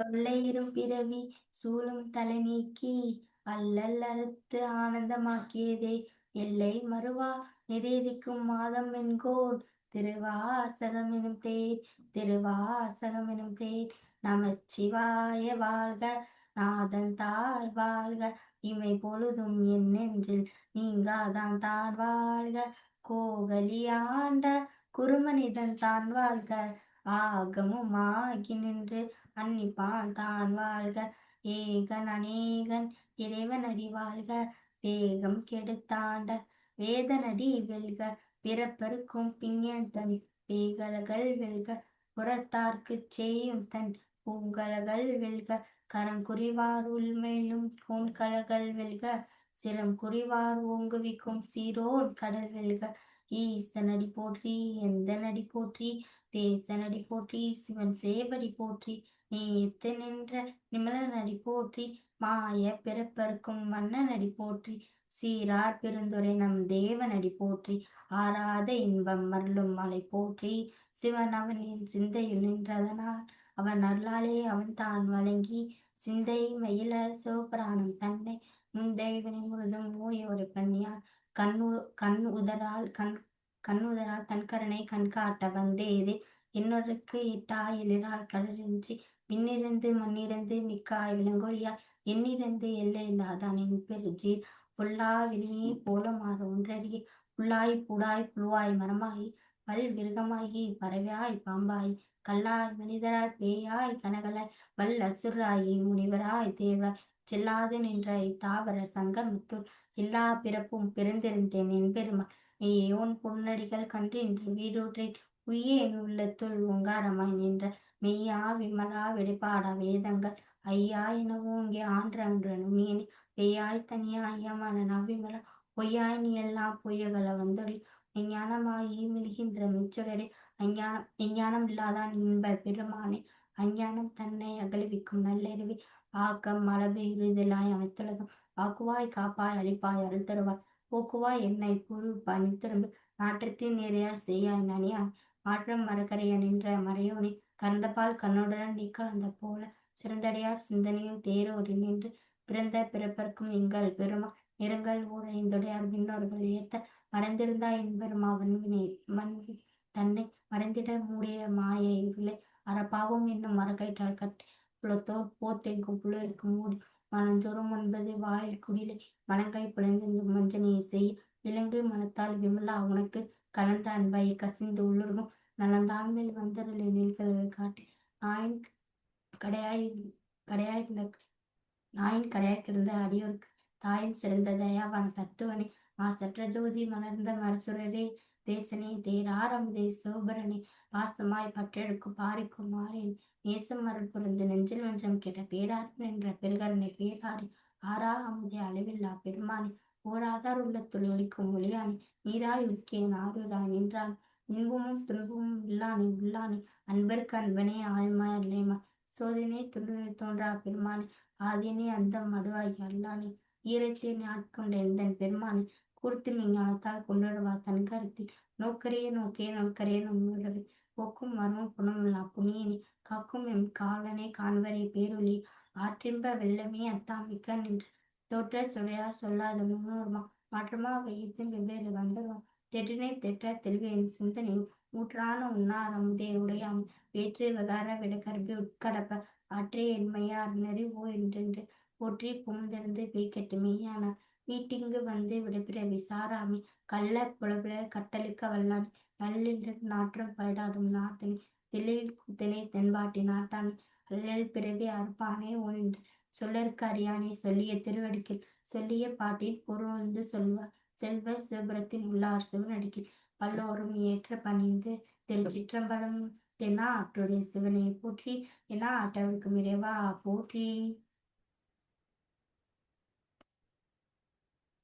தொல்லையிரும் பிறவி சூழும் தலை நீக்கி அல்லல் அறுத்து ஆனந்தமாக்கியதே எல்லை மறுவா நெறியிருக்கும் மாதம் என்கோன் திருவாசகமெனும் தேர் நமச்சிவாய வாழ்க நாதன் தாழ் வாழ்க இமை பொழுதும் என் நெஞ்சில் நீங்காதான் தான் வாழ்க கோகலி ஆண்ட குருமனிதன் தான் வாழ்க ஆகமும் ஆகி நின்று அன்னிப்பான் தான் வாழ்க ஏகன் அநேகன் இறைவனடி வாழ்க வேகம் கெடுத்தாண்ட வேதனடி வெல்க பிறப்பருக்கும் பிஞ்ஞன் பேகலகள் வெல்க புறத்தார்க்குச் செய்யும் தன் பூங்கலகள் வெல்க கரங்குறிவார் உள்மேலும் கோன்கலகள் வெல்க சிரம் குறிவார் ஓங்குவிக்கும் சீரோன் கடல் வெல்க ஈசனடி போற்றி எந்தனடி போற்றி தேசனடி போற்றி சிவன் சேவடி போற்றி நேத்து நின்ற நிமலனடி போற்றி மாய பிறப்பருக்கும் மன்னனடி போற்றி சீரார் பெருந்துரை நம் தேவனடி போற்றி ஆராத இன்பம் மருளும் மலை போற்றி சிவன் அவனின் சிந்தையில் நின்றதனால் அவன் அருளாலே அவன் தான் வழங்கி சிந்தை மயில சிவபிராணம் தன்னை முந்தை வினை முழுதும் ஓயோடு பண்ணியார் கண்ணுதரால் தன் கருணை கண்காட்ட வந்தேது என்னொருக்கு இட்டாய் எழிலாய் கடலின்றி விண்ணிருந்து மண்ணிருந்து மிக்காய் விலங்கொழியாய் எண்ணிருந்து எல்லை இல்லாதான் என் பெருஜீர் பொல்லா வினையே போல மாற ஒன்றறிய புல்லாய் பூடாய் புழுவாய் மரமாகி பல் விருகமாகி பறவையாய் பாம்பாய் கல்லாய் மனிதராய் பேயாய் கனகலாய் வல் அசுராயி முனிவராய் தேவராய் செல்லாது நின்ற இத்தாவர சங்கமத்துள் எல்லா பிறப்பும் பிறந்திருந்தேன் என் பெருமாள் மெய்யோன் பொன்னடிகள் கன்றின்று வீடூற்றேன் உய்யேன் உள்ளத்துள் ஓங்காரமாய் நின்ற மெய்யா விமலா வெடிப்பாடா வேதங்கள் ஐயா என ஓங்கி ஆன்றன்று மீனி பெய்யாய் தனியாய் யமன நவிமலா பொய்யாய் நீ எல்லாம் பொய்யகல வந்தொழி மெஞ்ஞானமாயி மிழ்கின்ற மிச்சுடரே எஞ்ஞானம் இல்லாதான் இன்ப பெருமானே அஞ்ஞானம் தன்னை அகழ்விக்கும் நல்லறிவி ஆக்கம் அளவு இருதலாய் அமைத்துலகம் ஆக்குவாய் காப்பாய் அழிப்பாய் அருள் தருவாய் போக்குவாய் என்னை புழு பனி திரும்பு நாற்றத்தின் நிறையா செய்யாய் நனியாய் மாற்றம் மரக்கரைய நின்ற மறையோனே கறந்தபால் கண்ணுடன் நீ கலந்த போல சிறந்தடையார் சிந்தனையும் தேரோடி நின்று பிறந்த பிறப்பர்க்கும் எங்கள் பெருமா நிறங்கள் ஓர் ஐந்துடையார் விண்ணோர்கள் ஏத்த மறந்திருந்தாய் என்பெருமா மண்வி தன்னை மறைந்திட மூடிய மாயை இருளை அறப்பாவும் என்னும் மரக்கயிற்றால் கட்டி புலத்தோர் போத்தெங்கும் புலருக்கு மூடி மனஞ்சோறும் ஒன்பது வாயில் குடிலை மனங்கை புலந்தெங்கும் மஞ்சனையை செய் விலங்கு மனத்தால் விமலா உனக்கு கலந்த அன்பை கசிந்து உள்ளுருகும் நலந்தான் மேல் வந்தருளை நெல்கள் காட்டி நாயின் கடையாயிருந்த கிடந்த அடியோருக்கு தாயின் சிறந்த தயாவான தத்துவனே மாசற்ற ஜோதி மலர்ந்த மரசுரரே தேசனே தேராரமுதே சோபரனே பாசமாய் பற்றெடுக்கும் பாரிக்கும் மாறேன் நேசம் அருள் புரிந்து நெஞ்சில் வஞ்சம் கெட்ட பேராரின் என்ற பெருகரனை பேராரி ஆறா அமுதே அளவில்லா பெருமானே ஓராதார் உள்ளத்துள் ஒலிக்கும் ஒளியானே நீராய் உக்கேன் ஆரூராய் நின்றான் இன்பமும் துன்பமும் உள்ளானே அன்பருக்கு அன்பனே ஆழ்மாய் அல்லைமா சோதனை துன்புரை தோன்றா பெருமானே ஆதியனே அந்த மடுவாகி அல்லானே ஈரத்தேன் ஆட்கொண்ட எந்தன் பெருமானே கூர்த்து மெஞ்ஞானத்தால் கொண்டுடுவார் தன் கருத்தில் நோக்கரிய நோக்கரிய நம்முடவே போக்கும் மர்மம் புனமில்லா புனியனே காக்கும் எம் காவலனே காண்பரே பேரொளி ஆற்றின்ப வெள்ளமே அத்தாமிக்க நின்று தோற்ற சுடையார் சொல்லாத முன்னோர்மா மாற்றமா வையத்தின் வெவ்வேறு வந்தரும் தெற்ற தெல்வியின் சிந்தனையும் ஊற்றான உண்ணார் அமுதே உடையானே வேற்று விகார விடக்கரப்பி உட்கடப்ப ஆற்றே என்மையார் நெறிவோ என்றென்று போற்றி புகுந்திருந்து பெய்கட்டு மெய்யானார் வீட்டிங்கு வந்து விடைபிற விசாராமி கள்ள புலபில கட்டளிக்க வல்லானே நல்லின்று நாற்றம் பயிடாடும் நாத்தனே தில்லையில் கூத்தனே தென்பாட்டி நாட்டானே அல்லல் பிறவி அறுப்பானே ஒன்று சொல்லற்கு அறியானே சொல்லிய திருவடிக்கில் சொல்லிய பாட்டில் பொருள்ந்து செல்வ சிவபுரத்தின் உள்ளார் சிவனடிக்கில் பல்லோரும் ஏற்ற பணிந்து திருச்சிற்றம்பலம் தென்னா ஆற்றுடைய சிவனை போற்றி என்னா ஆட்டவர்க்கும் இறைவா போற்றி.